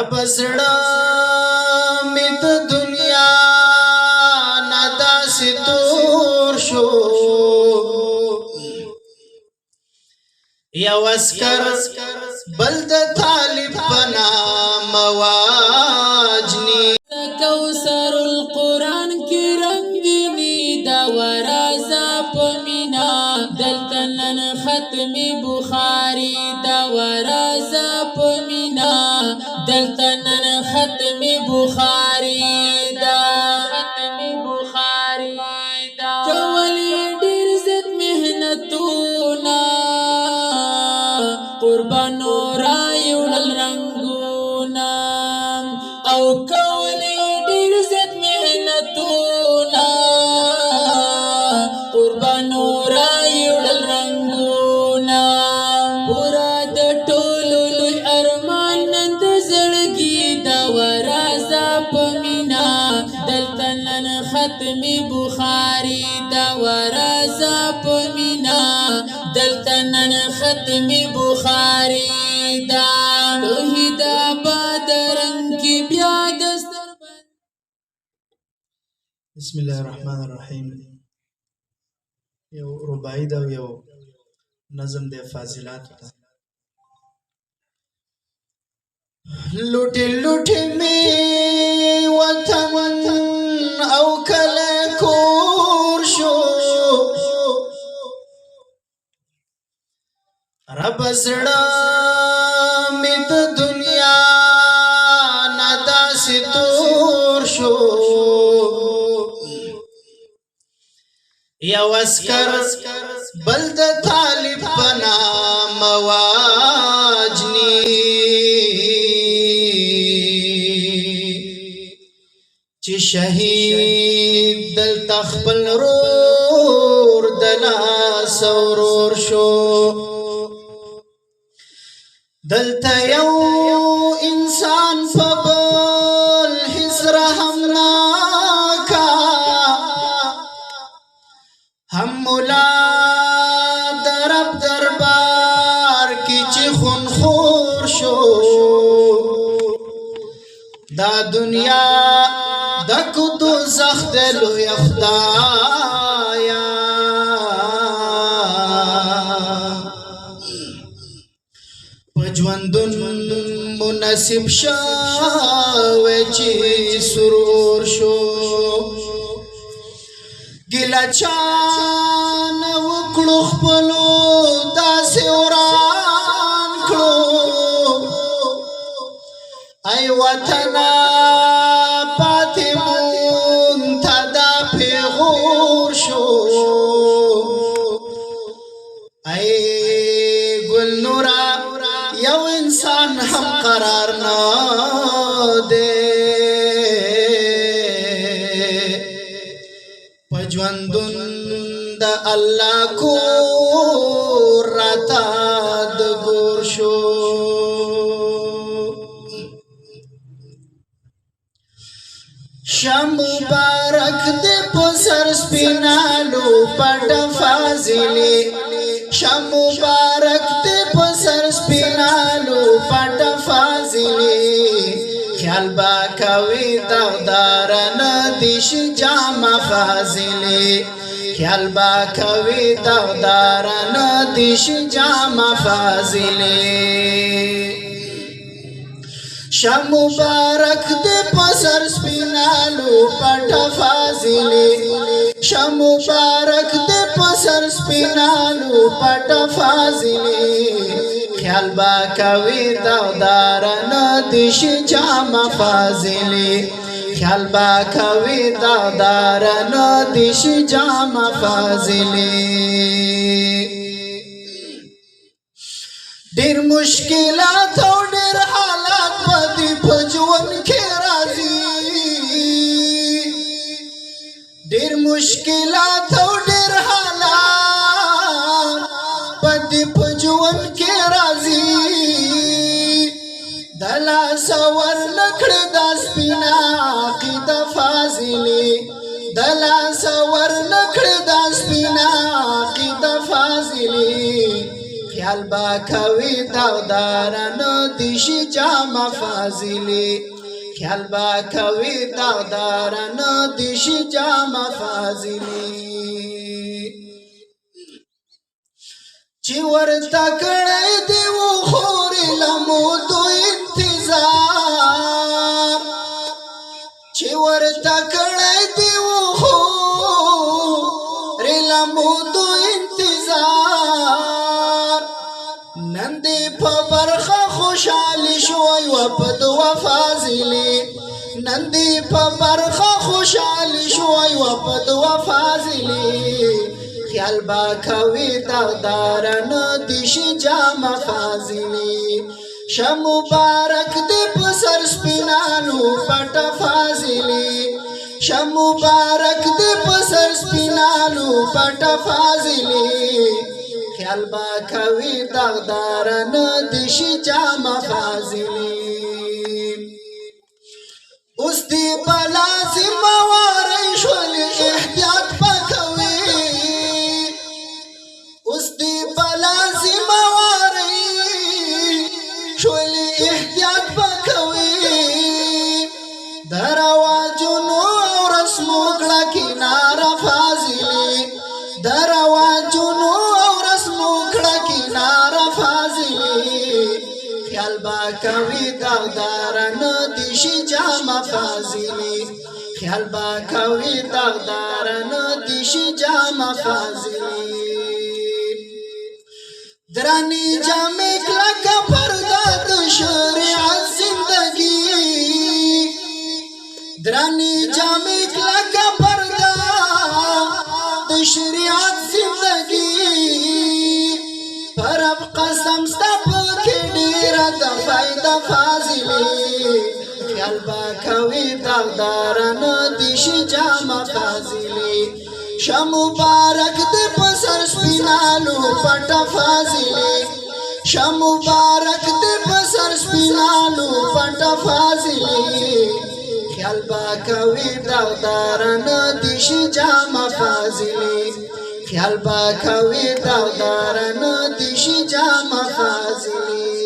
رب زړه مې د دنیا نه داسې تور شو یو عسکر بل د طالب په نام واجني کوثر القرآن کی رنگینی دا ورازا پمینا دلتا نن ختم بخاری دا ورازا پمینا دلتا نن ختم بخاری دا کولی ډیر زد محنتونا قربانو رای وړل رنگونا او کولی ډیر زد محنتونا قربانو رای وړل رنگونا پورا د ټولو لوی ارمان نن د زړګي دا ورازا پمینا دلته نن ختم بخاری دا ورازا پمینا دلته نن ختم بخاری دا توحید آباد رنگ کی بیا دستر بسم الله الرحمن الرحیم یو رباعی دا یو نظم د فاضلات ته لوټي لوټي می وطن او کله کور شو رب زړه مې د دنیا نه داسې تور شو یو عسکر بل د طالب په نام واجني چې شهید دلته خپل رور د لاس ورور شو دلته یو انسان په بل هیڅ رحم ناکا هم مولا د رب دربار کې چې خون خور شو دا دنیا د کو دوزخ د لوی خدایا پجوندن مناسب شاوه چې سرور شو ګیلا چان وکړو خپلو داسې وران کړو ای وطنا پاتې مون ته دا پیغور شو ای ګل نورا یو انسان هم قرار نه دے پجوندن دا اللہ کو راتا د گور شو شام مبارک دے پسر سپینالو پٹ فاضلی شام مبارک دے پسر سپینالو پٹ فاضلی خیال با کوي دغدارن دیش جامع فاضلی خیال با کوي دغدارن دیش جامع فاضلی شام مبارک دے پسر سپینالو پٹ فاضلی شام مبارک دے پسر سپینالو پٹ فاضلی خیال با کوي دغدارن دیش جامع فاضلی خیال با کوي دغدارن دیش جامع فاضلی ډیر مشکلات او ډیر حالات پدې پجون کې راځي ډیر مشکلات او ډیر حالات پدې پجون کې راځي دلا سور نکړ د سپینا عقیده فاضلی دلا سور نکړ د سپینا عقیده فاضلی خیال با کوي داغداران دیشی جام فاضلی خیال با کوي داغداران دیشی جام فاضلی چی ورتا کړی دی و خورې لمودو انتظار چی ورتا کړی دی و خورې لمودو انتظار نن دې په برخه خوشحالي شوی و په دوا فاضلې نن دې په برخه خوشحالي شوی و په دوا فاضلې خیال با کوي داغداران دیشی جام فاضلی شه مبارک دی پسر سپینالو پټ فاضلی شه مبارک دی پسر سپینالو پټ فاضلی خیال با کوي داغداران دیشی جام فاضلی اوس دی بلا زمواري شول احتیاط خیال با کوي داغداران دیشی جام فاضلی خیال با کوي داغداران دیشی جام فاضلی درانی جام کلک پردا د شریعت زندگی درانی جام کلک پردا د شریعت زندگی پر اب قسم ستپ د فائدہ فاضلی خیال با کوي داغداران دیشی جام فاضلی شه مبارک دی پسر سپینالو پټ فاضلی شه مبارک دی پسر سپینالو پټ فاضلی خیال با کوي داغداران دیشی جام فاضلی خیال با کوي داغداران دیشی جام فاضلی